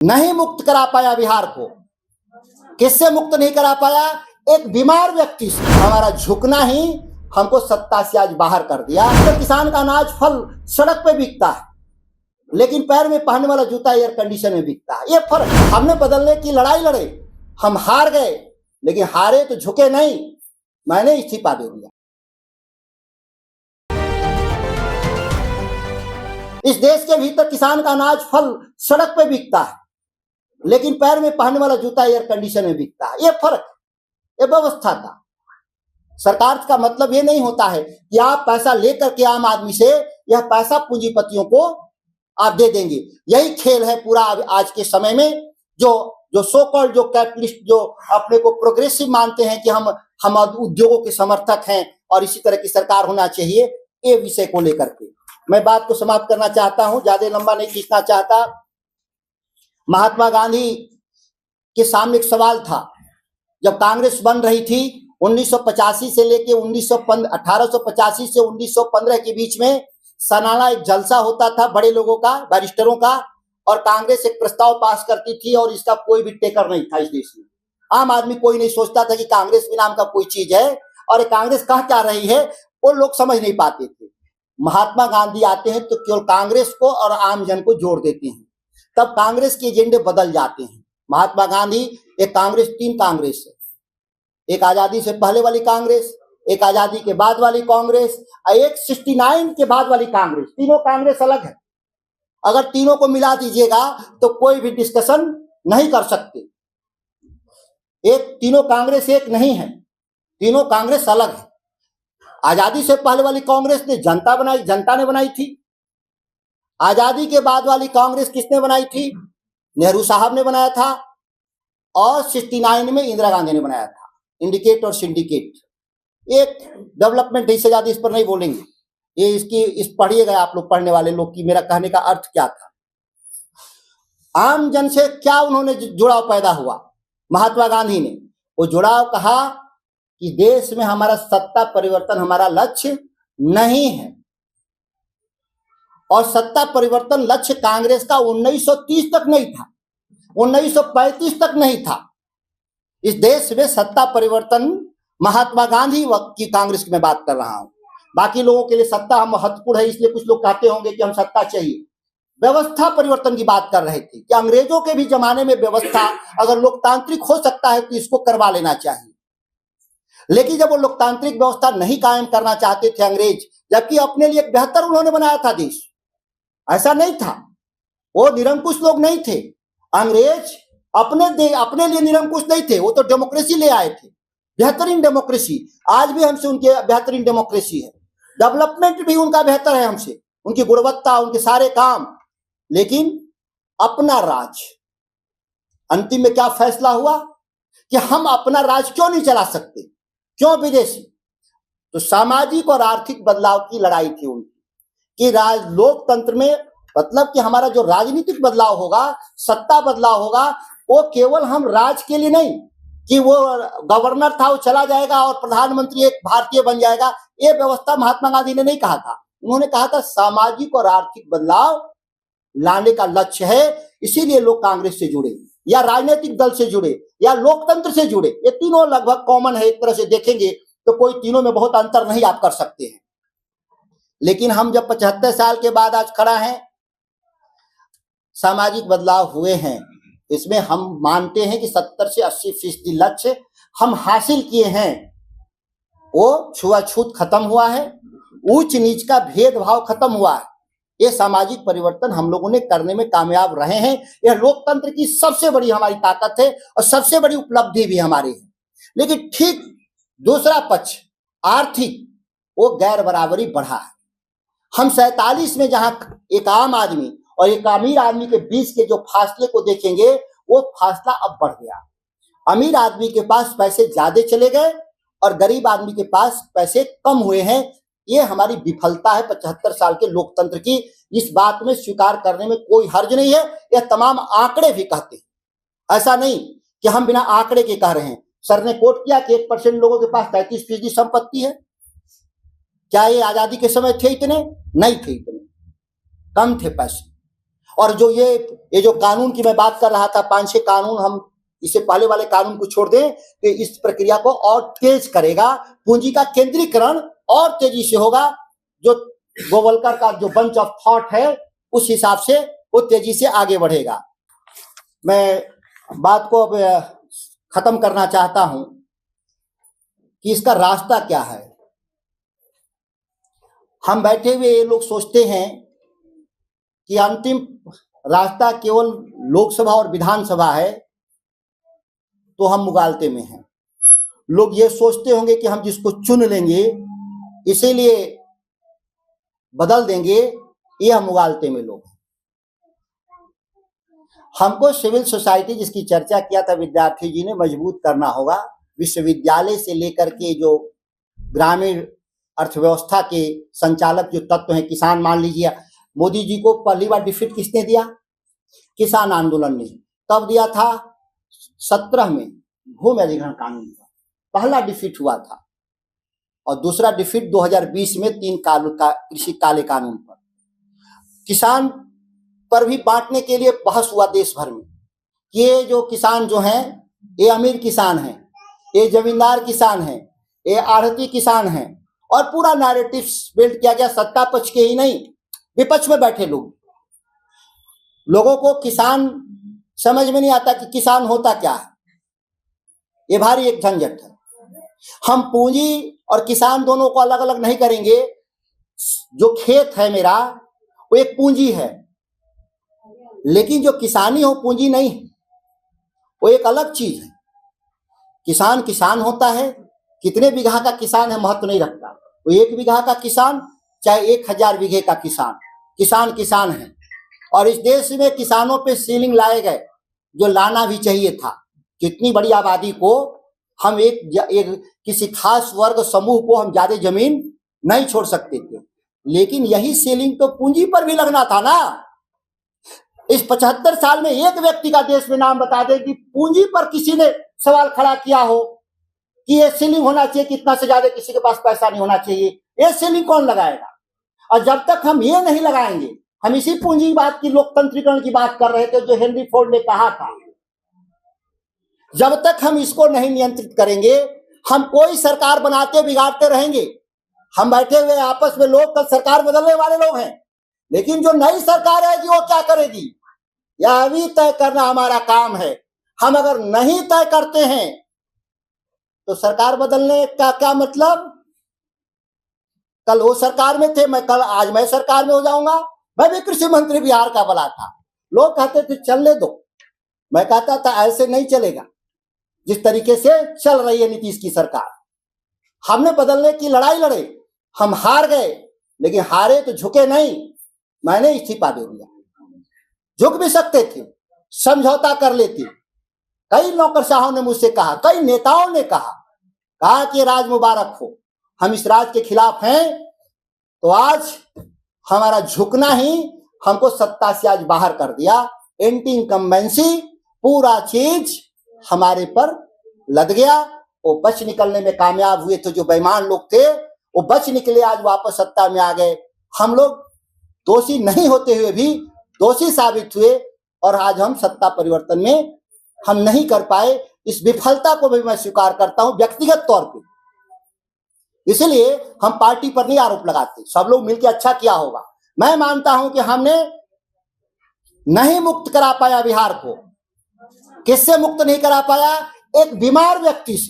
नहीं मुक्त करा पाया बिहार को। किससे मुक्त नहीं करा पाया? एक बीमार व्यक्ति से। हमारा झुकना ही हमको सत्ता से आज बाहर कर दिया। तो किसान का अनाज फल सड़क पे बिकता है, लेकिन पैर में पहनने वाला जूता एयर कंडीशन में बिकता है। ये फर्क। हमने बदलने की लड़ाई लड़े, हम हार गए, लेकिन हारे तो झुके नहीं। मैंने इस्तीफा दे दिया। इस देश के भीतर किसान का अनाज फल सड़क पे बिकता है, लेकिन पैर में पहनने वाला जूता एयर कंडीशन में बिकता है। ये फर्क, ये व्यवस्था का। सरकार का मतलब ये नहीं होता है कि आप पैसा लेकर के आम आदमी से यह पैसा पूंजीपतियों को आप दे देंगे। यही खेल है पूरा आज के समय में। जो सो कॉल्ड जो कैपिटलिस्ट जो अपने को प्रोग्रेसिव मानते हैं कि हम उद्योगों के समर्थक हैं और इसी तरह की सरकार होना चाहिए, ये विषय को लेकर के मैं बात को समाप्त करना चाहता हूं, ज्यादा लंबा नहीं खींचना चाहता। महात्मा गांधी के सामने एक सवाल था। जब कांग्रेस बन रही थी 1985 से लेके 1885 से 1915 के बीच में सालाना एक जलसा होता था बड़े लोगों का, बैरिस्टरों का, और कांग्रेस एक प्रस्ताव पास करती थी और इसका कोई भी टेकर नहीं था इस देश में। आम आदमी कोई नहीं सोचता था कि कांग्रेस भी नाम का कोई चीज है और कांग्रेस कह क्या रही है, वो लोग समझ नहीं पाते थे। महात्मा गांधी आते हैं तो केवल कांग्रेस को और आम जन को जोड़ देते हैं, तब कांग्रेस के एजेंडे बदल जाते हैं। महात्मा गांधी एक कांग्रेस, तीन कांग्रेस है, एक आजादी से पहले वाली कांग्रेस, एक आजादी के बाद वाली कांग्रेस और एक 69 के बाद वाली कांग्रेस। तीनों कांग्रेस अलग है। अगर तीनों को मिला दीजिएगा तो कोई भी डिस्कशन नहीं कर सकते। तीनों कांग्रेस एक नहीं है, तीनों कांग्रेस अलग है। आजादी से पहले वाली कांग्रेस ने जनता ने बनाई थी। आजादी के बाद वाली कांग्रेस किसने बनाई थी? नेहरू साहब ने बनाया था, और 69 में इंदिरा गांधी ने बनाया था। इंडिकेट और सिंडिकेट एक डेवलपमेंट इससे ज्यादा इस पर नहीं बोलेंगे। इस पढ़िएगा आप लोग, पढ़ने वाले लोग, की मेरा कहने का अर्थ क्या था। आम जन से क्या उन्होंने जुड़ाव पैदा हुआ महात्मा गांधी ने? वो जुड़ाव कहा कि देश में हमारा सत्ता परिवर्तन हमारा लक्ष्य नहीं है, और सत्ता परिवर्तन लक्ष्य कांग्रेस का 1930 तक नहीं था, 1935 तक नहीं था। इस देश में सत्ता परिवर्तन महात्मा गांधी वक्त की कांग्रेस की मैं बात कर रहा हूं। बाकी लोगों के लिए सत्ता महत्वपूर्ण है, इसलिए कुछ लोग कहते होंगे कि हम सत्ता चाहिए। व्यवस्था परिवर्तन की बात कर रहे थे कि अंग्रेजों के भी जमाने में व्यवस्था अगर लोकतांत्रिक हो सकता है तो इसको करवा लेना चाहिए। लेकिन जब वो लोकतांत्रिक व्यवस्था नहीं कायम करना चाहते थे अंग्रेज, जबकि अपने लिए एक बेहतर उन्होंने बनाया था देश, ऐसा नहीं था। वो निरंकुश लोग नहीं थे। अंग्रेज अपने लिए निरंकुश नहीं थे, वो तो डेमोक्रेसी ले आए थे, बेहतरीन डेमोक्रेसी। आज भी हमसे उनके बेहतरीन डेमोक्रेसी है, डेवलपमेंट भी उनका बेहतर है हमसे, उनकी गुणवत्ता, उनके सारे काम। लेकिन अपना राज, अंतिम में क्या फैसला हुआ कि हम अपना राज क्यों नहीं चला सकते, क्यों विदेशी? तो सामाजिक और आर्थिक बदलाव की लड़ाई थी उनकी कि लोकतंत्र में मतलब कि हमारा जो राजनीतिक बदलाव होगा, सत्ता बदलाव होगा, वो केवल हम राज के लिए नहीं कि वो गवर्नर था वो चला जाएगा और प्रधानमंत्री एक भारतीय बन जाएगा। ये व्यवस्था महात्मा गांधी ने नहीं कहा था। उन्होंने कहा था सामाजिक और आर्थिक बदलाव लाने का लक्ष्य है, इसीलिए लोग कांग्रेस से जुड़े या राजनीतिक दल से जुड़े या लोकतंत्र से जुड़े। ये तीनों लगभग कॉमन है, एक तरह से देखेंगे तो कोई तीनों में बहुत अंतर नहीं आप कर सकते हैं। लेकिन हम जब 75 साल के बाद आज खड़ा हैं, सामाजिक बदलाव हुए हैं, इसमें हम मानते हैं कि 70 से 80% लक्ष्य हम हासिल किए हैं। वो छुआछूत खत्म हुआ है, ऊंच नीच का भेदभाव खत्म हुआ है। ये सामाजिक परिवर्तन हम लोगों ने करने में कामयाब रहे हैं। यह लोकतंत्र की सबसे बड़ी हमारी ताकत है और सबसे बड़ी उपलब्धि भी हमारी है। लेकिन ठीक दूसरा पक्ष आर्थिक, वो गैर बराबरी बढ़ा है। हम 47 में जहां एक आम आदमी और एक अमीर आदमी के बीच के जो फासले को देखेंगे, वो फासला अब बढ़ गया। अमीर आदमी के पास पैसे ज्यादा चले गए और गरीब आदमी के पास पैसे कम हुए हैं। ये हमारी विफलता है 75 साल के लोकतंत्र की। इस बात में स्वीकार करने में कोई हर्ज नहीं है, यह तमाम आंकड़े भी कहते हैं। ऐसा नहीं कि हम बिना आंकड़े के कह रहे हैं। सर ने कोट किया कि 1% लोगों के पास 33% संपत्ति है। क्या ये आजादी के समय थे इतने? नहीं थे, इतने कम थे पैसे। और जो ये जो कानून की मैं बात कर रहा था, 5-6 कानून, हम इससे पहले वाले कानून को छोड़ दें तो इस प्रक्रिया को और तेज करेगा। पूंजी का केंद्रीकरण और तेजी से होगा। जो गोवलकर का जो बंच ऑफ थॉट है उस हिसाब से वो तेजी से आगे बढ़ेगा। मैं बात को अब खत्म करना चाहता हूं कि इसका रास्ता क्या है। हम बैठे हुए ये लोग सोचते हैं कि अंतिम रास्ता केवल लोकसभा और विधानसभा है, तो हम मुगालते में हैं। लोग ये सोचते होंगे कि हम जिसको चुन लेंगे इसीलिए बदल देंगे, ये हम मुगालते में लोग। हमको सिविल सोसाइटी जिसकी चर्चा किया था विद्यार्थी जी ने, मजबूत करना होगा। विश्वविद्यालय से लेकर के जो ग्रामीण अर्थव्यवस्था के संचालक जो तत्व हैं, किसान मान लीजिए, मोदी जी को पहली बार डिफीट किसने दिया? किसान आंदोलन ने। तब दिया था 17 में भूमि अधिग्रहण कानून का पहला डिफीट हुआ था, और दूसरा डिफीट 2020 में 3 कृषि काले कानून पर। किसान पर भी बांटने के लिए बहस हुआ देश भर में। ये जो किसान जो हैं, ये अमीर किसान हैं, ये जमींदार किसान हैं, ये आढ़ती किसान हैं, और पूरा नैरेटिव बिल्ड किया गया। सत्ता पक्ष के ही नहीं, विपक्ष में बैठे लोगों को किसान समझ में नहीं आता कि किसान होता क्या है। ये भारी एक झंझट है। हम पूंजी और किसान दोनों को अलग अलग नहीं करेंगे। जो खेत है मेरा वो एक पूंजी है, लेकिन जो किसानी हो पूंजी नहीं, वो एक अलग चीज है। किसान किसान होता है, कितने बीघा का किसान है महत्व नहीं रखता। वो 1 बीघा का किसान चाहे 1000 बीघे का किसान, किसान किसान है। और इस देश में किसानों पे सीलिंग लाए गए, जो लाना भी चाहिए था। कितनी बड़ी आबादी को हम एक किसी खास वर्ग समूह को हम ज्यादा जमीन नहीं छोड़ सकते थे, लेकिन यही सीलिंग तो पूंजी पर भी लगना था ना। इस 75 साल में एक व्यक्ति का देश में नाम बता दे कि पूंजी पर किसी ने सवाल खड़ा किया हो कि ये सीलिंग होना चाहिए, कितना से ज्यादा किसी के पास पैसा नहीं होना चाहिए। ये सीलिंग कौन लगाएगा? और जब तक हम ये नहीं लगाएंगे, हम इसी पूंजी बात की, लोकतंत्रीकरण की बात कर रहे थे जो हेनरी फोर्ड ने कहा था, जब तक हम इसको नहीं नियंत्रित करेंगे, हम कोई सरकार बनाते बिगाड़ते रहेंगे। हम बैठे हुए आपस में लोग कल सरकार बदलने वाले लोग हैं, लेकिन जो नई सरकार आएगी वो क्या करेगी, यह अभी तय करना हमारा काम है। हम अगर नहीं तय करते हैं तो सरकार बदलने का क्या मतलब? कल वो सरकार में थे, आज मैं सरकार में हो जाऊंगा। मैं भी कृषि मंत्री बिहार का बना था, लोग कहते थे चलने दो, मैं कहता था ऐसे नहीं चलेगा। जिस तरीके से चल रही है नीतीश की सरकार, हमने बदलने की लड़ाई लड़े, हम हार गए, लेकिन हारे तो झुके नहीं। मैंने इस्तीफा दे दिया। झुक भी सकते थे, समझौता कर लेते। कई नौकरशाहों ने मुझसे कहा, कई नेताओं ने कहा कि राज मुबारक हो, हम इस राज के खिलाफ हैं। तो आज हमारा झुकना ही हमको सत्ता से आज बाहर कर दिया। एंटी इनकम्बेंसी पूरा चीज हमारे पर लद गया। वो बच निकलने में कामयाब हुए थे, जो बेईमान लोग थे वो बच निकले, आज वापस सत्ता में आ गए। हम लोग दोषी नहीं होते हुए भी दोषी साबित हुए, और आज हम सत्ता परिवर्तन में हम नहीं कर पाए। इस विफलता को भी मैं स्वीकार करता हूं व्यक्तिगत तौर पे। इसलिए हम पार्टी पर नहीं आरोप लगाते, सब लोग मिलकर अच्छा किया होगा। मैं मानता हूं कि हमने नहीं मुक्त करा पाया बिहार को। किससे मुक्त नहीं करा पाया? एक बीमार व्यक्ति से।